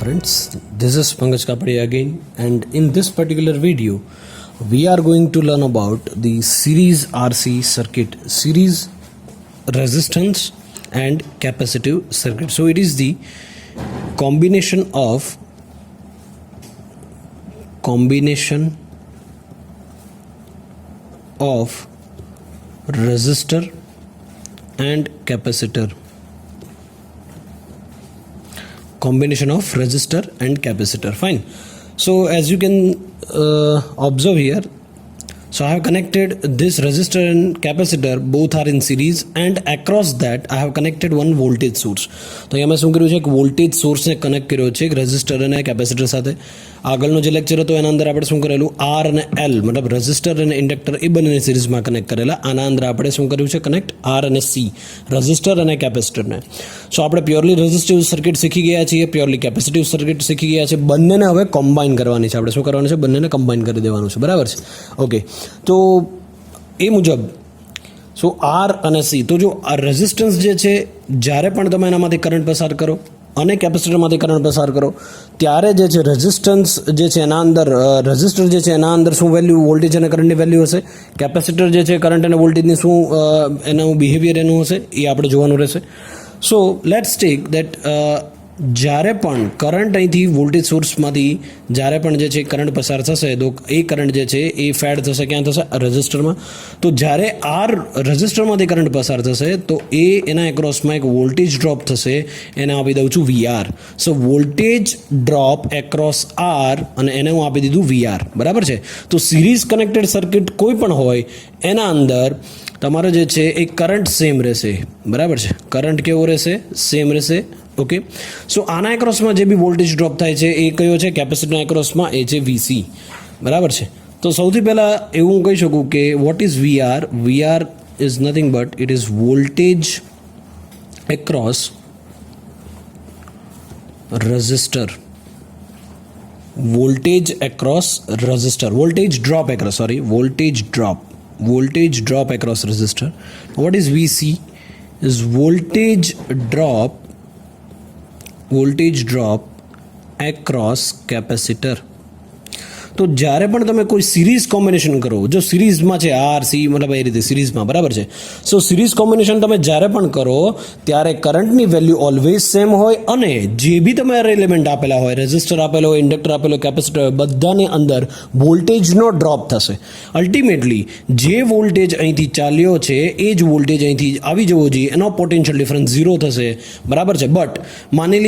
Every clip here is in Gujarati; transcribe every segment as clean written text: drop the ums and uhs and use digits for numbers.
friends, this is Pankaj Kapadia again, and in this particular video we are going to learn about the series RC circuit, series resistance and capacitive circuit. So it is the combination of resistor and capacitor. Combination of resistor and capacitor. Fine. So as you can observe here, so I have connected this resistor and capacitor, both are in series, and across that I have connected one voltage source. તો અહીંયા મેં શું કર્યું છે, એક વોલ્ટેજ સોર્સને કનેક્ટ કર્યો છે એક રેઝિસ્ટર અને કેપેસિટર સાથે. આગળનો જે લેક્ચર હતો એના અંદર આપણે શું કરેલું, આર અને એલ મતલબ રેઝિસ્ટર અને ઇન્ડક્ટર એ બંનેને સિરીઝમાં કનેક્ટ કરેલા. આના અંદર આપણે શું કર્યું છે, કનેક્ટ આર અને સી, રેઝિસ્ટર અને કેપેસિટરને. સો આપણે પ્યોરલી રેઝિસ્ટિવ સર્કિટ શીખી ગયા છીએ, પ્યોરલી કેપેસિટિવ સર્કિટ શીખી ગયા છે. બંનેને હવે કમ્બાઈન કરવાની છે. આપણે શું કરવાનું છે, બંનેને કમ્બાઈન કરી દેવાનું છે. બરાબર છે? ઓકે. તો એ મુજબ સો આર અને સી, તો જો આ રેઝિસ્ટન્સ જે છે, જ્યારે પણ તમે એનામાંથી કરંટ પસાર કરો અને કેપેસિટરમાંથી કરંટ પસાર કરો ત્યારે જે છે રેઝિસ્ટન્સ જે છે એના અંદર, રેઝિસ્ટર જે છે એના અંદર શું વેલ્યુ, વોલ્ટેજ અને કરંટની વેલ્યુ હશે. કેપેસિટર જે છે કરંટ અને વોલ્ટેજની શું એનું બિહેવિયર એનું હશે એ આપણે જોવાનું રહેશે. સો લેટ્સ ટેક દેટ જ્યારે પણ કરંટ અહીંથી વોલ્ટેજ સોર્સમાંથી જ્યારે પણ જે છે કરંટ પસાર થશે તો એ કરંટ જે છે એ ફેડ થશે, ક્યાં થશે, રજિસ્ટરમાં. તો જ્યારે આર રજિસ્ટરમાંથી કરંટ પસાર થશે તો એ એના એક્રોસમાં એક વોલ્ટેજ ડ્રોપ થશે, એને આપી દઉં છું વીઆર. સો વોલ્ટેજ ડ્રોપ એક્રોસ આર અને એને હું આપી દીધું વીઆર. બરાબર છે? તો સિરીઝ કનેક્ટેડ સર્કિટ કોઈ પણ હોય એના અંદર તમારો જે છે એ કરંટ સેમ રહેશે. બરાબર છે? કરંટ કેવો રહેશે, સેમ રહેશે. ઓકે. સો આના એક્રોસમાં જે બી વોલ્ટેજ ડ્રોપ થાય છે એ કયો છે, કેપેસિટરના એક્રોસમાં એ છે વીસી. બરાબર છે? તો સૌથી પહેલાં એવું હું કહી શકું કે what is VR. VR is nothing but it is voltage across register. Voltage across register, voltage drop across, sorry, voltage drop across resistor. What is VC? Is voltage drop across capacitor. તો જ્યારે પણ તમે કોઈ સિરીઝ કોમ્બિનેશન કરો, જો સિરીઝમાં છે આર સી મતલબ એ રીતે સિરીઝમાં, બરાબર છે? સો સિરીઝ કોમ્બિનેશન તમે જ્યારે પણ કરો ત્યારે કરંટની વેલ્યુ ઓલવેઝ સેમ હોય અને જે બી તમારે એલિમેન્ટ આપેલા હોય, રેઝિસ્ટર આપેલો હોય, ઇન્ડક્ટર આપેલો, કેપેસિટર હોય, બધાની અંદર વોલ્ટેજનો ડ્રોપ થશે. અલ્ટિમેટલી જે વોલ્ટેજ અહીંથી ચાલ્યો છે એ જ વોલ્ટેજ અહીંથી આવી જવો જોઈએ, એનો પોટેન્શિયલ ડિફરન્સ 0 થશે. બરાબર છે? બટ માની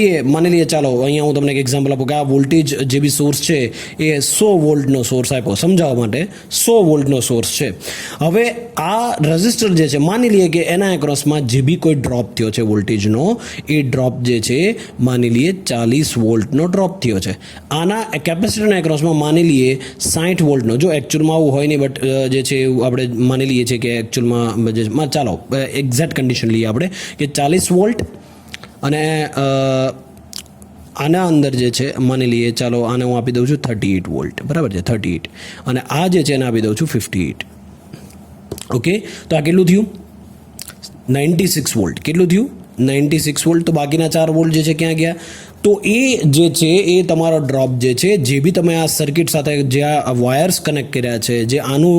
લઈએ ચાલો અહીંયા હું તમને એક એક્ઝામ્પલ આપું કે આ વોલ્ટેજ જે બી સોર્સ છે એ 100 વોલ્ટનો સોર્સ આપ્યો, સમજાવવા માટે 100 વોલ્ટનો સોર્સ છે. હવે આ રેઝિસ્ટર જે છે, માની લઈએ કે એના એક્રોસમાં જે બી કોઈ ડ્રોપ થયો છે વોલ્ટેજનો, એ ડ્રોપ જે છે માની લઈએ 40 વોલ્ટનો ડ્રોપ થયો છે. આના કેપેસિટરના એક્રોસમાં માની લઈએ 60 વોલ્ટનો. જો એકચ્યુઅલમાં આવું હોય નહીં, બટ જે છે આપણે માની લઈએ છીએ કે એકચ્યુઅલમાં ચાલો એક્ઝેક્ટ કન્ડિશન લઈએ આપણે કે 40 વોલ્ટ અને આના અંદર જે છે માની લઈએ ચાલો આને હું આપી દઉં છું 38 વોલ્ટ. બરાબર છે? 38. અને આ જે છે એને આપી દઉં છું 58. ઓકે. તો આ કેટલું થયું, 96 વોલ્ટ. કેટલું થયું, 96 વોલ્ટ. તો બાકીના 4 વોલ્ટ જે છે ક્યાં ગયા? તો એ જે છે એ તમારો ડ્રોપ જે છે, જે બી તમે આ સર્કિટ સાથે જે આ વાયર્સ કનેક્ટ કર્યા છે, જે આનું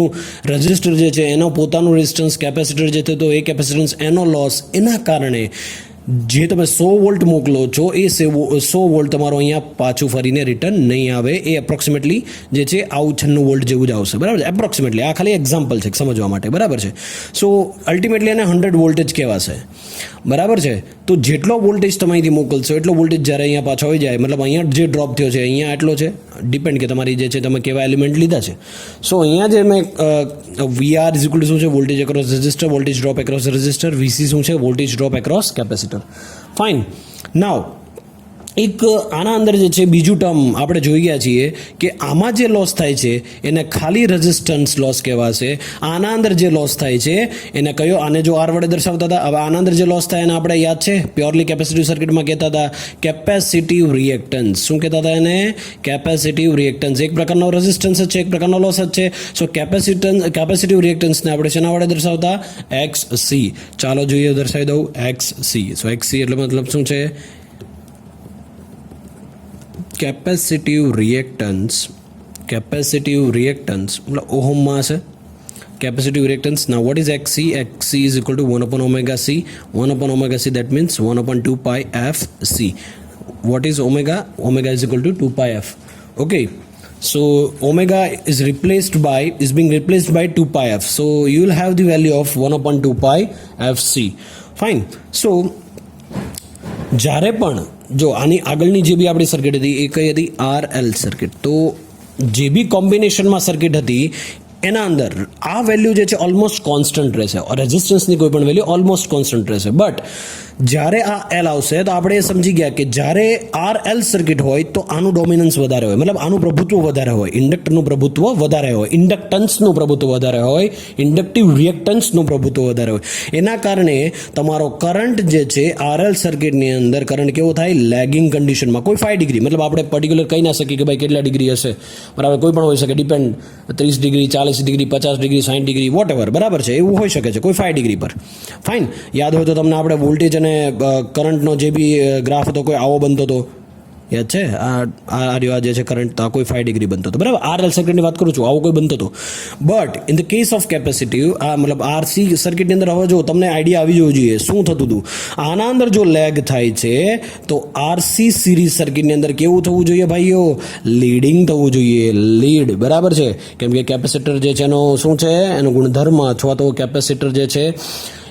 રજિસ્ટર જે છે એનો પોતાનું રેઝિસ્ટન્સ, કેપેસિટર જે છે તો એ કેપેસિટન્સ, એનો લોસ, એના કારણે જે તમે 100 વોલ્ટ મોકલો છો એ 100 વોલ્ટ તમારો અહીંયા પાછું ફરીને રિટર્ન નહીં આવે. એ એપ્રોક્સિમેટલી જે છે આવું 96 વોલ્ટ જેવું જ આવશે. બરાબર છે? એપ્રોક્સિમેટલી. આ ખાલી એક્ઝામ્પલ છે સમજવા માટે. બરાબર છે? સો અલ્ટિમેટલી એને 100 વોલ્ટેજ કહેવાશે. બરાબર છે? તો જેટલો વોલ્ટેજ તમે અહીંથી મોકલશો એટલો વોલ્ટેજ જ્યારે અહીંયા પાછો આવી જાય, મતલબ અહીંયા જે ડ્રોપ થયો છે અહીંયા એટલો છે, ડિપેન્ડ કે તમારી જે છે તમે કેવા એલિમેન્ટ લીધા છે. સો અહીંયા જે મેં વીઆર ઇઝ ઇક્વલ ટુ શું છે, voltage across resistor, voltage drop across resistor. VC શું છે, voltage drop across capacitor. Fine. Now એક આના અંદર જે છે બીજું ટર્મ આપણે જોઈ ગયા છીએ કે આમાં જે લોસ થાય છે એને ખાલી રેઝિસ્ટન્સ લોસ કહેવાશે. આના અંદર જે લોસ થાય છે એને કયો, આને જો આર વડે દર્શાવતા હતા, હવે આના અંદર જે લોસ થાય એને આપણે યાદ છે પ્યોરલી કેપેસિટિવ સર્કિટમાં કહેતા હતા કેપેસિટિવ રિએક્ટન્સ. શું કહેતા હતા એને? Capacitive reactance. એક પ્રકારનો રેઝિસ્ટન્સ જ છે, એક પ્રકારનો લોસ જ છે. સો કેપેસિટિવ રિએક્ટન્સને આપણે શેના વડે દર્શાવતા? X C. ચાલો જોઈએ, દર્શાવી દઉં એક્સ સી. સો એક્સ સી એટલે મતલબ શું છે? કેપેસિટિવ રિએક્ટન્સ मतलब ओहम में हशे capacitive reactance. Now what is xc? Xc is equal to 1 upon omega c. 1 upon omega c, that means 1 upon 2 pi f c. What is omega? Omega is equal to 2 pi f. Okay, so omega is being replaced by 2 pi f. So you will have the value of 1 upon 2 pi f c. Fine. So જ્યારે પણ જો આની આગળની જે બી આપણી સર્કિટ હતી એ કઈ હતી? RL circuit. તો જે બી કોમ્બિનેશનમાં સર્કિટ હતી એના અંદર આ વેલ્યુ જે છે ઓલમોસ્ટ કોન્સ્ટન્ટ રહેશે, રેઝિસ્ટન્સની કોઈ પણ વેલ્યુ ઓલમોસ્ટ કોન્સ્ટન્ટ રહેશે. બટ જ્યારે આ એલ આવશે તો આપણે સમજી ગયા કે જ્યારે RL સર્કિટ હોય તો આનું ડોમિનન્સ વધારે હોય, મતલબ આનું પ્રભુત્વ વધારે હોય, ઇન્ડક્ટરનું પ્રભુત્વ વધારે હોય, ઇન્ડક્ટન્સનું પ્રભુત્વ વધારે હોય, ઇન્ડક્ટિવ રિએક્ટન્સનું પ્રભુત્વ વધારે હોય. એના કારણે તમારો કરંટ જે છે RL સર્કિટની અંદર કરંટ કેવો થાય? લેગિંગ કન્ડિશનમાં. કોઈ 5 ડિગ્રી, મતલબ આપણે પર્ટિક્યુલર કહી ના શકીએ કે ભાઈ કેટલા ડિગ્રી હશે, બરાબર, કોઈ પણ હોઈ શકે, depend 30 degree, 40 degree, 50 degree, 60 degree, whatever, બરાબર છે, એવું હોઈ શકે છે કોઈ 5 ડિગ્રી પર. ફાઇન. યાદ હોય તો તમને આપણે વોલ્ટેજ અને કરંટનો જે બી ગ્રાફ હતો કોઈ આવો બનતો હતો, યાદ છે? આ જે છે કરંટ, તો આ કોઈ 5 ડિગ્રી બનતો હતો, બરાબર. RL સર્કિટની વાત કરું છું, આવો કોઈ બનતો હતો. But in the case of capacitive, આ મતલબ RC સર્કિટની અંદર હવે જો તમને આઈડિયા આવી જવું જોઈએ શું થતું હતું. આના અંદર જો લેગ થાય છે તો RC સિરીઝ સર્કિટની અંદર કેવું થવું જોઈએ ભાઈઓ? લીડિંગ થવું જોઈએ, લીડ, બરાબર છે. કેમ કે કેપેસિટર જે છે એનો શું છે? એનો ગુણધર્મ અથવા તો કેપેસિટર જે છે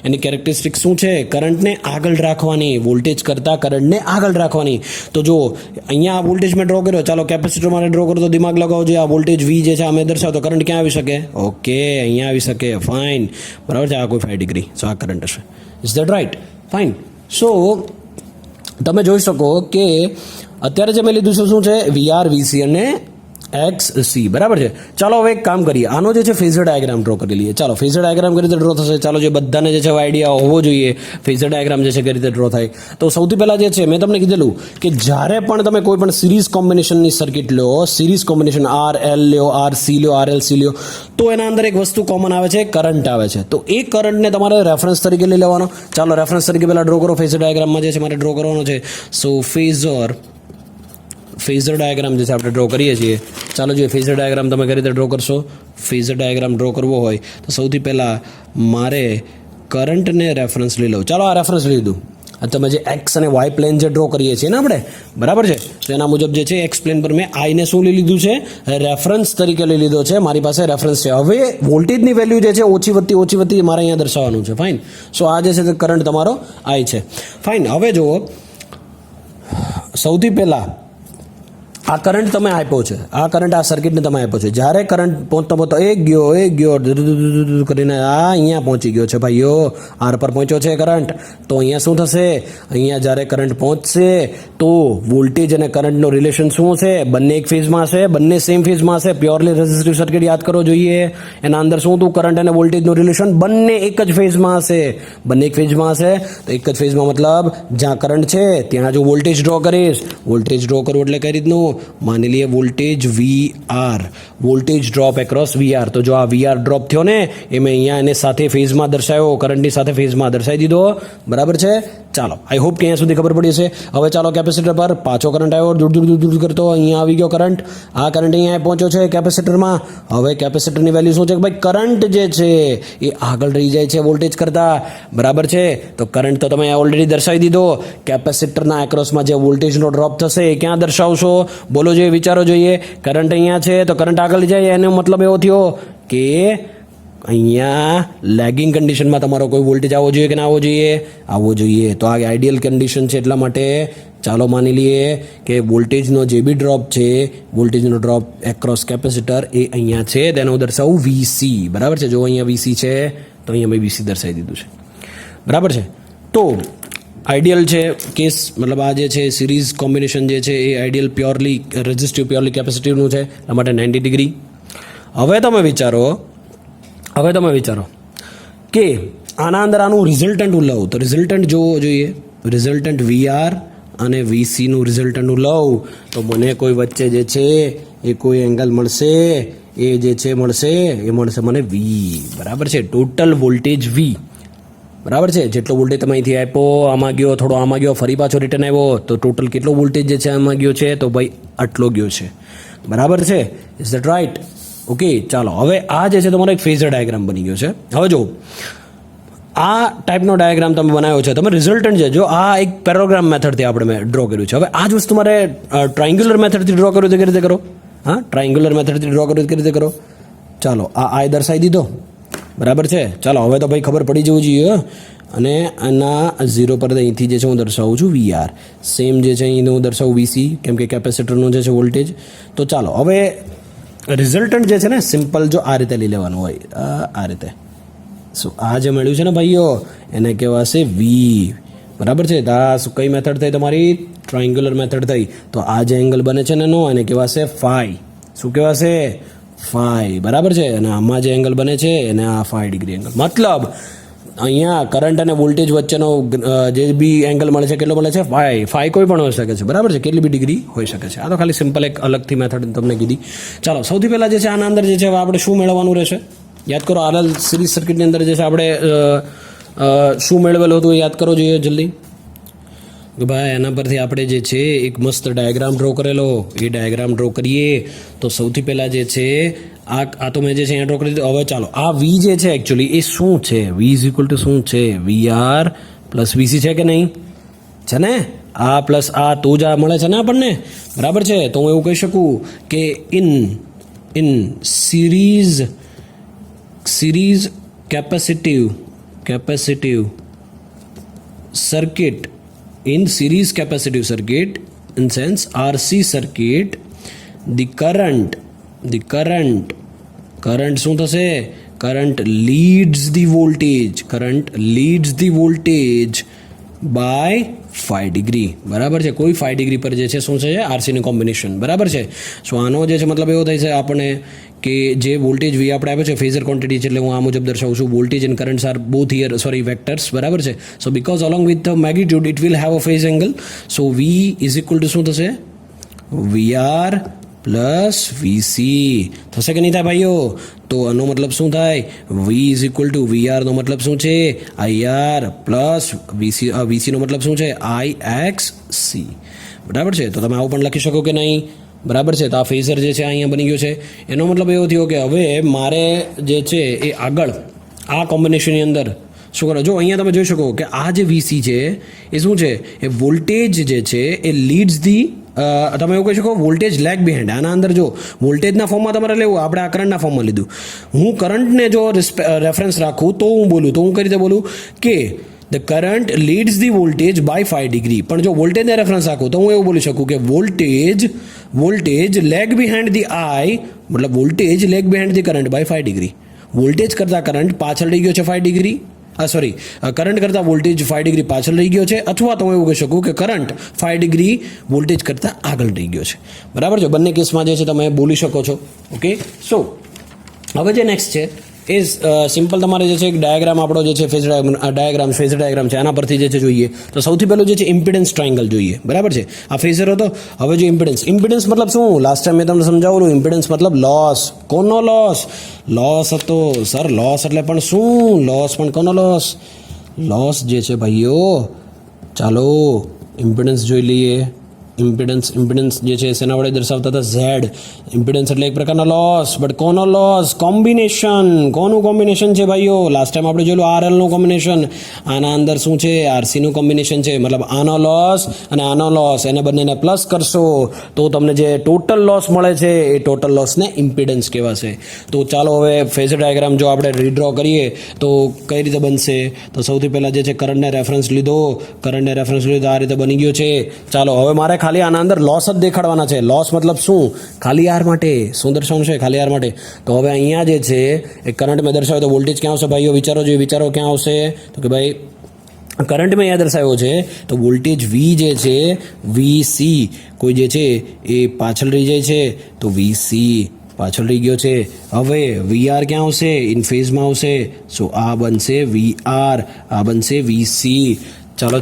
એની કેરેક્ટરિસ્ટિક શું છે? કરંટને આગળ રાખવાની, વોલ્ટેજ કરતાં કરંટને આગળ રાખવાની. તો જો અહીંયા આ વોલ્ટેજ મેં ડ્રો કર્યો, ચાલો કેપેસિટર માટે ડ્રો કરો તો દિમાગ લગાવો જોઈએ. આ વોલ્ટેજ V જે છે આ મેં દર્શાવતો, કરંટ ક્યાં આવી શકે? ઓકે, અહીંયા આવી શકે. ફાઇન, બરાબર છે. આ કોઈ 5 ડિગ્રી, સો આ કરંટ હશે. Is that right? Fine. So તમે જોઈ શકો કે અત્યારે જે મેં લીધું છે શું છે? VR, VC અને XC, બરાબર છે. ચાલો હવે એક કામ કરીએ, આનો જે છે ફેઝર ડાયાગ્રામ ડ્રો કરી લઈએ. ચાલો ફેઝર ડાયાગ્રામ કઈ રીતે ડ્રો થશે? ચાલો જે બધાને જે છે આઈડિયા હોવો જોઈએ ફેઝર ડાયાગ્રામ જે છે કઈ રીતે ડ્રો થાય. તો સૌથી પહેલાં જે છે મેં તમને કીધેલું કે જ્યારે પણ તમે કોઈ પણ સિરીઝ કોમ્બિનેશનની સર્કિટ લો, સિરીઝ કોમ્બિનેશન RL લ્યો, RC લ્યો, RLC લ્યો, તો એના અંદર એક વસ્તુ કોમન આવે છે, કરંટ આવે છે. તો એ કરંટને તમારે રેફરન્સ તરીકે લઈ લેવાનો. ચાલો રેફરન્સ તરીકે પહેલાં ડ્રો કરો. ફેઝર ડાયાગ્રામમાં જે છે મારે ડ્રો કરવાનો છે. સો ફેઝર ડાયાગ્રામ જે છે આપણે ડ્રો કરીએ છીએ. ચાલો જોઈએ ફેઝર ડાયાગ્રામ તમે કઈ રીતે ડ્રો કરશો. ફેઝર ડાયાગ્રામ ડ્રો કરવો હોય તો સૌથી પહેલાં મારે કરંટને રેફરન્સ લઈ લઉં. ચાલો આ રેફરન્સ લીધું. તમે જે એક્સ અને વાય પ્લેન જે ડ્રો કરીએ છીએ ને આપણે, બરાબર છે, તો એના મુજબ જે છે એક્સ પ્લેન પર મેં આઈને શું લઈ લીધું છે? રેફરન્સ તરીકે લઈ લીધો છે. મારી પાસે રેફરન્સ છે. હવે વોલ્ટેજની વેલ્યુ જે છે ઓછી વધતી મારે અહીંયા દર્શાવવાનું છે. ફાઇન. સો આ જે છે કરંટ તમારો આઈ છે. ફાઇન. હવે જુઓ, સૌથી પહેલાં આ કરંટ તમે આપ્યો છે, આ કરંટ આ સર્કિટને તમે આપ્યો છે. જ્યારે કરંટ પહોંચતો એક ગયો કરીને આ અહીંયા પહોંચી ગયો છે ભાઈઓ, આર પર પહોંચ્યો છે કરંટ. તો અહીંયા શું થશે? અહીંયા જ્યારે કરંટ પહોંચશે તો વોલ્ટેજ અને કરંટનો રિલેશન શું હશે? બંને એક ફેઝમાં હશે, બંને સેમ ફેઝમાં હશે. પ્યોરલી રેઝિસ્ટિવ સર્કિટ યાદ કરો જોઈએ. એના અંદર શું હતું? કરંટ અને વોલ્ટેજનું રિલેશન બંને એક જ ફેઝમાં હશે. બંને એક ફેઝમાં હશે તો એક જ ફેઝમાં મતલબ જ્યાં કરંટ છે ત્યાં જો વોલ્ટેજ ડ્રો કરીશ, વોલ્ટેજ ડ્રો કરવું એટલે કઈ રીતનું? માની લઈએ voltage VR, voltage drop across VR. તો જો આ VR ડ્રોપ થયો ને એ મેં અહીંયા એને સાથે ફેઝમાં દર્શાવ્યો, કરંટની સાથે ફેઝમાં દર્શાવી દીધો, બરાબર છે. ચાલો, આઈ હોપ કે અહીંયા સુધી ખબર પડી હશે. હવે ચાલો કેપેસિટર પર પાછો કરંટ આવ્યો, દૂર કરતો અહીંયા આવી ગયો કરંટ. આ કરંટ અહીંયા પહોંચ્યો છે કેપેસિટરમાં. હવે કેપેસિટરની વેલ્યુ શું છે કે ભાઈ કરંટ જે છે એ આગળ રહી જાય છે વોલ્ટેજ કરતાં, બરાબર છે. તો કરંટ તો તમે ઓલરેડી દર્શાવી દીધો. કેપેસિટરના એક્રોસમાં જે વોલ્ટેજનો ડ્રોપ થશે એ ક્યાં દર્શાવશો? બોલો જોઈએ, વિચારો જોઈએ. કરંટ અહીંયા છે તો કરંટ આગળ જાય, એનો મતલબ એવો થયો કે અહીંયા લેગિંગ કન્ડિશનમાં તમારો કોઈ વોલ્ટેજ આવવો જોઈએ કે ના આવવો જોઈએ? આવવો જોઈએ. તો આ આઈડિયલ કન્ડિશન છે. એટલા માટે ચાલો માની લઈએ કે વોલ્ટેજનો જે બી ડ્રોપ છે, વોલ્ટેજનો ડ્રોપ એક્રોસ કેપેસિટર એ અહીંયા છે, તેનો દર્શાવું VC, બરાબર છે. જો અહીંયા VC છે તો અહીંયા મેં VC દર્શાવી દીધું છે, બરાબર છે. તો આઈડિયલ છે કેસ, મતલબ આ જે છે સિરીઝ કોમ્બિનેશન જે છે એ આઈડિયલ પ્યોરલી રેઝિસ્ટિવ, પ્યોરલી કેપેસિટિવનું છે, એટલા માટે 90 ડિગ્રી. હવે તમે વિચારો કે આના અંદર આનું રિઝલ્ટન્ટ હું લઉં તો રિઝલ્ટન્ટ જોવો જોઈએ. રિઝલ્ટન્ટ VR અને VCનું રિઝલ્ટન્ટનું લઉં તો મને કોઈ વચ્ચે જે છે એ કોઈ એંગલ મળશે, એ જે છે મળશે મને V, બરાબર છે. ટોટલ વોલ્ટેજ V, બરાબર છે. જેટલો વોલ્ટેજ તમે અહીંથી આપ્યો, આમાં ગયો, થોડો આમાં ગયો, ફરી પાછો રિટર્ન આવ્યો, તો ટોટલ કેટલો વોલ્ટેજ જે છે આમાં ગયો છે? તો ભાઈ આટલો ગયો છે. બરાબર છે. Is that right? ઓકે, ચાલો હવે આ જે છે તમારો એક ફેઝર ડાયાગ્રામ બની ગયો છે. હવે જો આ ટાઈપનો ડાયાગ્રામ તમે બનાવ્યો છે, તમે રિઝલ્ટન્ટ છે જો આ એક પેરોગ્રામ મેથડથી આપણે મેં ડ્રો કર્યું છે. હવે આ જ વસ્તુ મારે ટ્રાયંગ્યુલર મેથડથી ડ્રો કર્યું તો કેવી રીતે કરો? હા, ટ્રાયંગ્યુલર મેથડથી ડ્રો કર્યું તો કેવી રીતે કરો? ચાલો આ દર્શાવી દીધો. બરાબર છે. ચાલો હવે તો ભાઈ ખબર પડી જવું જોઈએ. અને આના 0 પર અહીંથી જે છે હું દર્શાવું છું VR. સેમ જે છે અહીં હું દર્શાવું VC, કેમ કે કેપેસિટરનો જે છે વોલ્ટેજ. તો ચાલો હવે રિઝલ્ટન્ટ જે છે ને સિમ્પલ જો આ રીતે લઈ લેવાનું હોય, આ રીતે. સો આ જે મળ્યું છે ને ભાઈઓ એને કહેવાશે V. બરાબર છે. કઈ મેથડ થઈ તમારી? ટ્રાયંગ્યુલર મેથડ થઈ. તો આ જે એંગલ બને છે ને એનો એને કહેવાશે phi. શું કહેવાશે? phi. બરાબર છે. અને આમાં જે એંગલ બને છે એને આ 5 ડિગ્રી એંગલ. મતલબ અહીંયા કરંટ અને વોલ્ટેજ વચ્ચેનો જે બી એંગલ મળે છે કેટલો મળે છે? phi કોઈ પણ હોઈ શકે છે. બરાબર છે. કેટલી બી ડિગ્રી હોઈ શકે છે. આ તો ખાલી સિમ્પલ એક અલગથી મેથડ તમને કીધી. ચાલો સૌથી પહેલાં જે છે આના અંદર જે છે આપણે શું મેળવવાનું રહેશે? યાદ કરો. RL સિરીઝ સર્કિટની અંદર જે છે આપણે શું મેળવેલું હતું યાદ કરો જોઈએ જલ્દી. કે ભાઈ એના પરથી આપણે જે છે એક મસ્ત ડાયાગ્રામ ડ્રો કરેલો. એ ડાયાગ્રામ ડ્રો કરીએ તો સૌથી પહેલાં જે છે આ તો મેં જે છે અહીંયા ડ્રો કરી દીધું. હવે ચાલો આ V જે છે એકચ્યુઅલી એ શું છે? V ઇઝ ઇક્વલ ટુ શું છે? VR પ્લસ VC છે કે નહીં? છે ને? આ પ્લસ આ તો જ આ મળે છે ને આપણને. બરાબર છે. તો હું એવું કહી શકું કે in series capacitive circuit, in series capacitive circuit, in sense RC circuit, the current શું થશે? current leads the voltage by 5 degree. બરાબર છે. કોઈ 5 ડિગ્રી પર જે છે શું છે? આરસીનું કોમ્બિનેશન. બરાબર છે. સો આનો જે છે મતલબ એવો થાય છે આપણને કે જે વોલ્ટેજ V આપણે આપ્યો છે ફેઝર ક્વોન્ટિટી છે, એટલે હું આ મુજબ દર્શાવું છું. Voltage and currents are both here vectors. બરાબર છે. So because along with the magnitude it will have a phase angle. So V is equal to શું થશે? VR પ્લસ VC થશે કે નહીં થાય ભાઈઓ? તો આનો મતલબ શું થાય? V is equal two VR નો મતલબ શું છે? IR પ્લસ VC નો મતલબ શું છે? IXC. બરાબર છે. તો તમે આવું પણ લખી શકો કે નહીં? બરાબર છે. તો આ ફેઝર જે છે અહીંયા બની ગયો છે. એનો મતલબ એવો થયો કે હવે મારે જે છે એ આગળ આ કોમ્બિનેશનની અંદર શું કરો? જો અહીંયા તમે જોઈ શકો કે આ જે VC છે એ શું છે? એ વોલ્ટેજ જે છે એ લીડ્સ ધી તમે એવું કહી શકો વોલ્ટેજ લેગ બિહાઇન્ડ. આના અંદર જો વોલ્ટેજના ફોર્મમાં તમારે લેવું, આપણે આ કરંટના ફોર્મમાં લીધું. હું કરંટને જો રેફરન્સ રાખું તો હું બોલું તો હું કઈ રીતે બોલું કે the current leads the voltage by 5 degree. પણ જો વોલ્ટેજને રેફરન્સ રાખું તો હું એવું બોલી શકું કે voltage lag behind the I, મતલબ voltage lag behind the current by 5 degree. Voltage કરતાં કરંટ પાછળ રહી ગયો છે 5 ડિગ્રી. કરંટ કરતાં વોલ્ટેજ 5 ડિગ્રી પાછળ રહી ગયો છે. અથવા તો હું એવું કહી શકું કે કરંટ 5 ડિગ્રી વોલ્ટેજ કરતાં આગળ રહી ગયો છે. બરાબર છે. બંને કેસમાં જે છે તમે બોલી શકો છો. ઓકે. સો હવે જે નેક્સ્ટ છે એ સિમ્પલ તમારે જે છે એક ડાયાગ્રામ આપણો જે છે ફેઝર ડાયાગ્રામ છે આના પરથી જે છે જોઈએ તો સૌથી પહેલું જે છે ઇમ્પિડન્સ ટ્રાયંગલ જોઈએ. બરાબર છે. આ ફેઝર હતો. હવે જો ઇમ્પિડન્સ મતલબ શું? લાસ્ટ ટાઈમ મેં તમને સમજાવેલું. ઇમ્પિડન્સ મતલબ લોસ. કોનો લોસ? લોસ હતો સર. લોસ એટલે પણ શું? લોસ પણ કોનો લોસ? લોસ જે છે ભાઈઓ. ચાલો ઇમ્પિડન્સ જોઈ લઈએ. ઇમ્પિડન્સ જે છે એના વડે દર્શાવતા હતા Z. ઇમ્પિડન્સ એટલે એક પ્રકારનો લોસ. બટ કોનો લોસ? કોમ્બિનેશન. કોનું કોમ્બિનેશન છે ભાઈઓ? લાસ્ટ ટાઈમ આપણે જોયેલું RL નું કોમ્બિનેશન. આના અંદર શું છે? RC નું કોમ્બિનેશન છે. મતલબ આનો લોસ અને આનો લોસ એને બંનેને પ્લસ કરશો તો તમને જે ટોટલ લોસ મળે છે એ ટોટલ લોસને ઇમ્પિડન્સ કહેવાશે. તો ચાલો હવે ફેઝર ડાયાગ્રામ જો આપણે રીડ્રો કરીએ તો કઈ રીતે બનશે? તો સૌથી પહેલાં જે છે કરંટને રેફરન્સ લીધો આ રીતે બની ગયો છે. ચાલો હવે મારે ખાલી આના અંદર લોસ જ દેખાડવાના છે. લોસ મતલબ શું? ખાલી આર માટે. શું દર્શાવવાનું છે? ખાલી આર માટે. તો હવે અહીંયા જે છે એ કરંટ મેં દર્શાવ્યો તો વોલ્ટેજ ક્યાં આવશે ભાઈઓ? વિચારો ક્યાં આવશે? તો કે ભાઈ કરંટ મેં અહીંયા દર્શાવ્યો છે તો વોલ્ટેજ V જે છે VC કોઈ જે છે એ પાછળ રહી જાય છે તો VC પાછળ રહી ગયો છે. હવે VR ક્યાં આવશે? ઇન ફેઝમાં આવશે. સો આ બનશે VR, આ બનશે VC. ચાલો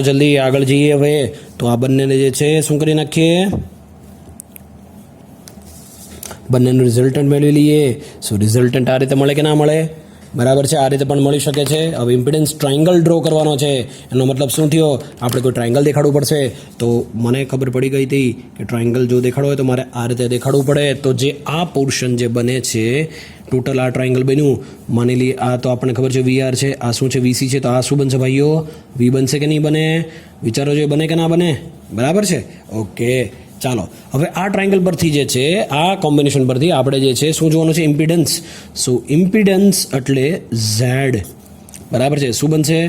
જલ્દી આગળ જઈએ. હવે તો આ બંનેને જે છે શું કરી નાખીએ? બંનેનું રિઝલ્ટન્ટ મેળવી લઈએ. સો રિઝલ્ટન્ટ આ રીતે મળે કે ના મળે? બરાબર છે, આ રીતે પણ મળી શકે છે. હવે ઇમ્પિડન્સ ટ્રાયંગલ ડ્રો કરવાનો છે, એનો મતલબ શું થયો? આપણે કોઈ ટ્રાયંગલ દેખાડવું પડશે. તો મને ખબર પડી ગઈ હતી કે ટ્રાયંગલ જો દેખાડવું હોય તો મારે આ રીતે દેખાડવું પડે. તો જે આ પોર્શન જે બને છે, ટોટલ આ ટ્રાયંગલ બન્યું, માની લઈએ આ તો આપણને ખબર છે વીઆર છે, આ શું છે વીસી છે, તો આ શું બનશે ભાઈઓ? વી બનશે કે નહીં બને? વિચારો જો બને કે ના બને? બરાબર છે, ઓકે. ચાલો હવે આ ટ્રાયંગલ પરથી જે છે, આ કોમ્બિનેશન પરથી આપણે જે છે શું જોવાનું છે? ઇમ્પિડન્સ. સો ઇમ્પિડન્સ એટલે ઝેડ. બરાબર છે, શું બનશે?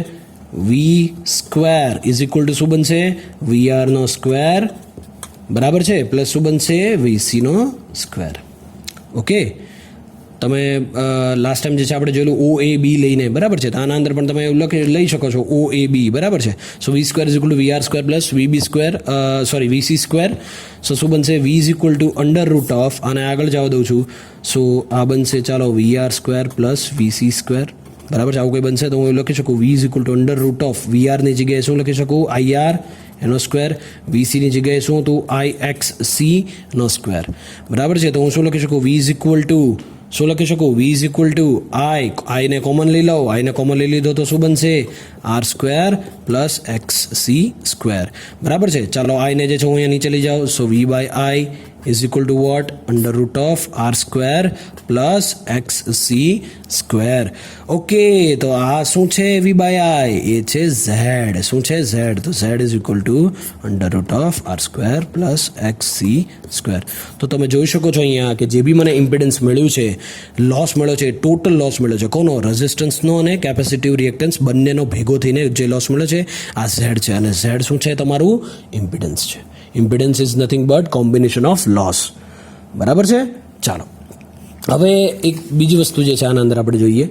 વી સ્ક્વેર ઇઝ ઇક્વલ ટુ શું બનશે? વીઆર નો સ્ક્વેર. બરાબર છે, પ્લસ શું બનશે? વીસી નો સ્ક્વેર. ઓકે. તમે લાસ્ટ ટાઈમ જે છે આપણે જોયેલું ઓ એ બી લઈને, બરાબર છે, તો આના અંદર પણ તમે એવું લઈ શકો છો ઓ એ બી. બરાબર છે. So V square is equal to VR square plus VB square, sorry VC square. So શું બનશે? V is equal to under root of, આને આગળ જવા દઉં છું. સો આ બનશે, ચાલો, VR square plus VC square. બરાબર છે, આવું કંઈ બનશે તો હું લખી શકું V is equal to under root of વીઆરની જગ્યાએ શું લખી શકું? આઈઆર એનો સ્ક્વેર. વીસીની જગ્યાએ શું હતું? આઈ એક્સ સી નો સ્ક્વેર. બરાબર છે, તો હું શું લખી શકું? વી ઇઝ ઇક્વલ ટુ શું લખી શકું? વી ઇઝ ઇક્વલ ટુ આઈને કોમન લઈ લો. આઈને કોમન લઈ લીધો તો શું બનશે? R square plus X C square. બરાબર છે, ચાલો આઈને જે છે હું અહીંયા નીચે લઈ જાઉં. So V by I is equal to what? Under root of R square plus X C square. Okay, તો આ શું છે? વી બાય આઈ એ છે ઝેડ. શું છે? ઝેડ. તો Z is equal to under root of R square plus X C square. તો તમે જોઈ શકો છો અહીંયા કે જે બી મને ઇમ્પિડન્સ મળ્યું છે, લોસ મળ્યો છે, ટોટલ લોસ મળ્યો છે. કોનો? રેઝિસ્ટન્સનો અને કેપેસિટિવ રિએક્ટન્સ બંનેનો ભેગો થઈને જે લોસ મળ્યો છે આ ઝેડ છે. અને ઝેડ શું છે? તમારું ઇમ્પિડન્સ છે. Impedance is nothing but combination of loss. બરાબર છે, ચાલો હવે એક બીજી વસ્તુ જે છે આના અંદર આપણે જોઈએ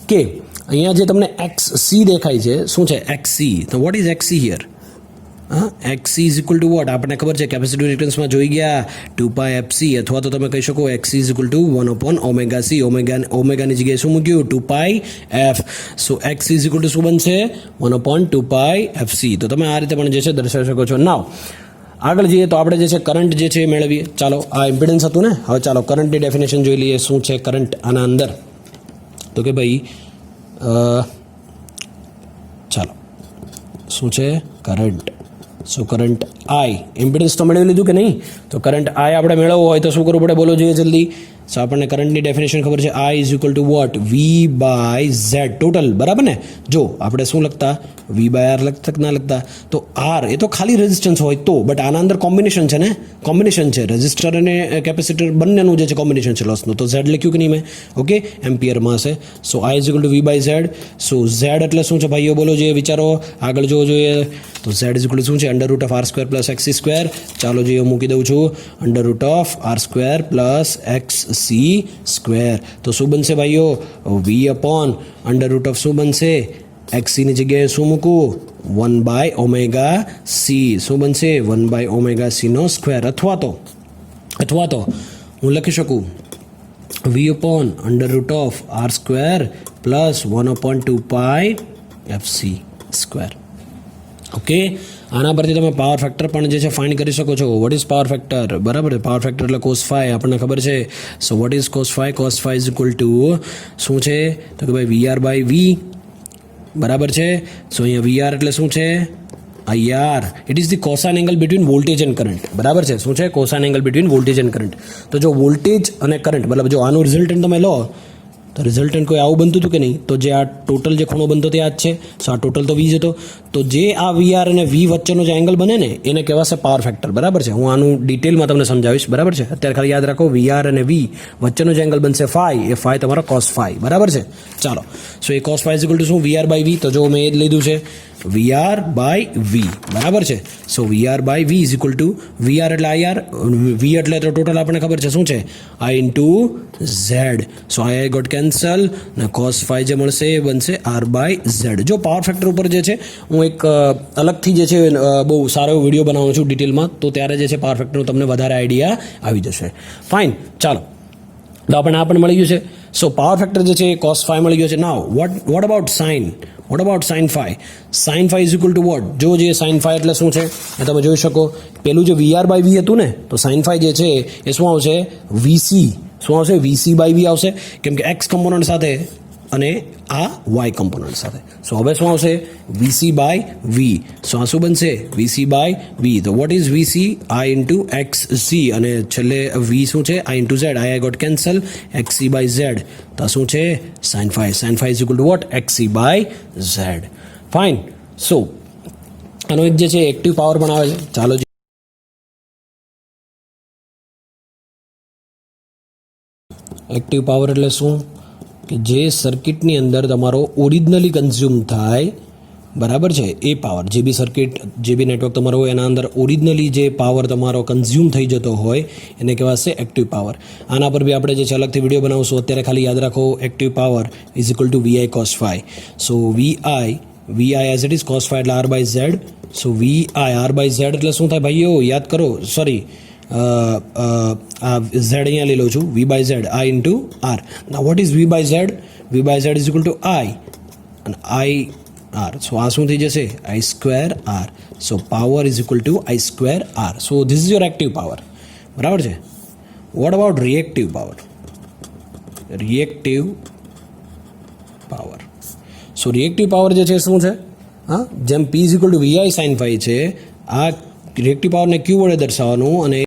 કે અહીંયા જે તમને એક્સ સી દેખાય છે, શું છે? X C. તો what is X C here? X C is equal to what? આપણને ખબર છે કેપેસિટિવ રિએક્ટન્સમાં જોઈ ગયા 2π fc, અથવા તો તમે કહી શકો x C is equal two 1/ωc. ઓમેગાની જગ્યાએ શું મૂક્યું? 2π f. So x C is equal to શું બનશે? 1/2π fc. તો તમે આ રીતે પણ જે છે દર્શાવી શકો છો. નાવ આગળ જઈએ તો આપણે જે છે કરંટ જે છે એ મેળવીએ. ચાલો, આ ઇમ્પિડન્સ હતું ને, હવે ચાલો કરંટની ડેફિનેશન જોઈ લઈએ. શું છે કરંટ આના અંદર? તો કે ભાઈ ચાલો શું છે કરંટ? સો કરંટ આઈ, ઇમ્પિડન્સ તો મેળવી લીધું કે નહીં? તો કરંટ આઈ આપણે મેળવવો હોય તો શું કરવું પડે? બોલો જોઈએ જલ્દી. સો આપણને કરંટની ડેફિનેશન ખબર છે, I is equal to what? V by Z total. બરાબર ને? જો આપણે શું લખતા? વી બાય આર લખતા કે ના લખતા? તો આર એ તો ખાલી રેઝિસ્ટન્સ હોય તો, બટ આના અંદર કોમ્બિનેશન છે ને, કોમ્બિનેશન છે રેઝિસ્ટર અને કેપેસિટર બંનેનું જે છે કોમ્બિનેશન છે લોસનું. તો ઝેડ લખ્યું કે નહીં મેં? ઓકે, એમ્પિયરમાં છે. So I is equal to V by Z. So Z એટલે શું છે ભાઈઓ? બોલો જોઈએ, વિચારો, આગળ જોવો જોઈએ. તો ઝેડ ઇઝ ઇક્વલ ટુ શું છે? Under root of R square plus X C square. ચાલો જોઈએ, મૂકી દઉં છું under root of R square plus X C square. તો શું બનશે ભાઈઓ? V upon under root of શું બનશે? એક્સસીની જગ્યાએ શું મૂકવું? 1/ωc. શું બનશે? 1/ωc નો સ્ક્વેર. અથવા તો હું લખી શકું V upon under root of R square plus 1/2π fc square. Okay, આના પરથી તમે પાવર ફેક્ટર પણ જે છે ફાઇન્ડ કરી શકો છો. What is power factor? બરાબર, પાવર ફેક્ટર એટલે cos phi આપણને ખબર છે. So what is cos phi? cos phi is equal to શું છે? તો કે ભાઈ વીઆર બાય વી. બરાબર છે. સો અહીંયા વીઆર એટલે શું છે? IR. It is the cosine angle between voltage end current. બરાબર છે, શું છે? Cosine angle between voltage end current. તો જો વોલ્ટેજ અને કરંટ, મતલબ જો આનું રિઝલ્ટન્ટ તમે લો તો રિઝલ્ટન્ટ કોઈ આવું બનતું હતું કે નહીં? તો જે આ ટોટલ જે ખૂણો બનતો તે આ જ છે. સો આ ટોટલ તો વી જ હતો. તો જે આ વીઆર અને વી વચ્ચેનો જે એંગલ બને ને એને કહેવાશે પાવર ફેક્ટર. બરાબર છે, હું આનું ડિટેલમાં તમને સમજાવીશ. બરાબર છે, અત્યારે ખાલી યાદ રાખો વીઆર અને વી વચ્ચેનો જે એંગલ બનશે ફાઈ, એ ફાઈ તમારો કોસ ફાઈ. બરાબર છે, ચાલો. સો એ cos phi is equal to શું? VR by V. તો જો મેં એ જ લીધું છે, વીઆર બાય વી. બરાબર છે. So VR by V is equal to VR એટલે આઈઆર, વી એટલે તો ટોટલ આપણને ખબર છે શું છે? I into Z. So I got cancel ને કોસ ફાઈ જે મળશે એ બનશે આર બાય ઝેડ. જો પાવર ફેક્ટર ઉપર જે છે હું એક અલગથી જે છે બહુ સારો એવો વિડીયો બનાવું છું ડિટેલમાં, તો ત્યારે જે છે પાવર ફેક્ટરનો તમને વધારે આઈડિયા આવી જશે. ફાઇન, ચાલો. તો આપણને આ પણ મળી ગયું છે. સો પાવર ફેક્ટર જે છે એ કોસ ફાઈ મળી ગયો છે. Now what about sine? What about sine phi? Sine phi is equal to what? જો જે સાઇન ફાઈ એટલે શું છે એ તમે જોઈ શકો. પેલું જે વીઆર બાય વી હતું ને, તો સાઇન ફાઈ જે છે એ શું આવશે? વીસી. શું આવશે? વીસી બાય વી આવશે, કેમ કે એક્સ કમ્પોનન્ટ સાથે અને આ વાય કમ્પોનન્ટ સાથે. સો હવે શું આવશે? વીસી બાય વી. સો આ શું બનશે? VC by V. તો what is VC? I into X C, અને છેલ્લે વી શું છે? I into Z. I got cancel. X C by Z. તો શું છે? Sine phi. Sine phi is equal to what? X C by Z. Fine. So આનો એક જે છે એક્ટિવ પાવર પણ આવે છે. ચાલો એક્ટિવ પાવર એટલે શું? કે જે સર્કિટની અંદર તમારો ઓરિજિનલી કન્ઝ્યુમ થાય, બરાબર છે, એ પાવર, જે બી સર્કિટ, જે બી નેટવર્ક તમારો હોય એના અંદર ઓરિજિનલી જે પાવર તમારો કન્ઝ્યુમ થઈ જતો હોય એને કહેવાશે એક્ટિવ પાવર. આના પર બી આપણે જે છે અલગથી વિડીયો બનાવશું. અત્યારે ખાલી યાદ રાખો, active power is equal to VI cos phi. So VI as it is cos phi એટલે R by Z. So VI R by Z એટલે શું થાય ભાઈઓ? યાદ કરો. સોરી, આ ઝેડ અહીંયા લઈ લઉં છું. V by Z, I into R. ના what is V by Z? V by Z is equal to I અને આઈ આર. સો આ શું થઈ જશે? I square R. So power is equal to I square R. So this is your active power. બરાબર છે. What about reactive power? Reactive power. So reactive power જે છે શું છે? હા, જેમ P is equal to Vi sign phi છે, આ રિએક્ટિવ પાવરને ક્યુ વડે દર્શાવવાનું અને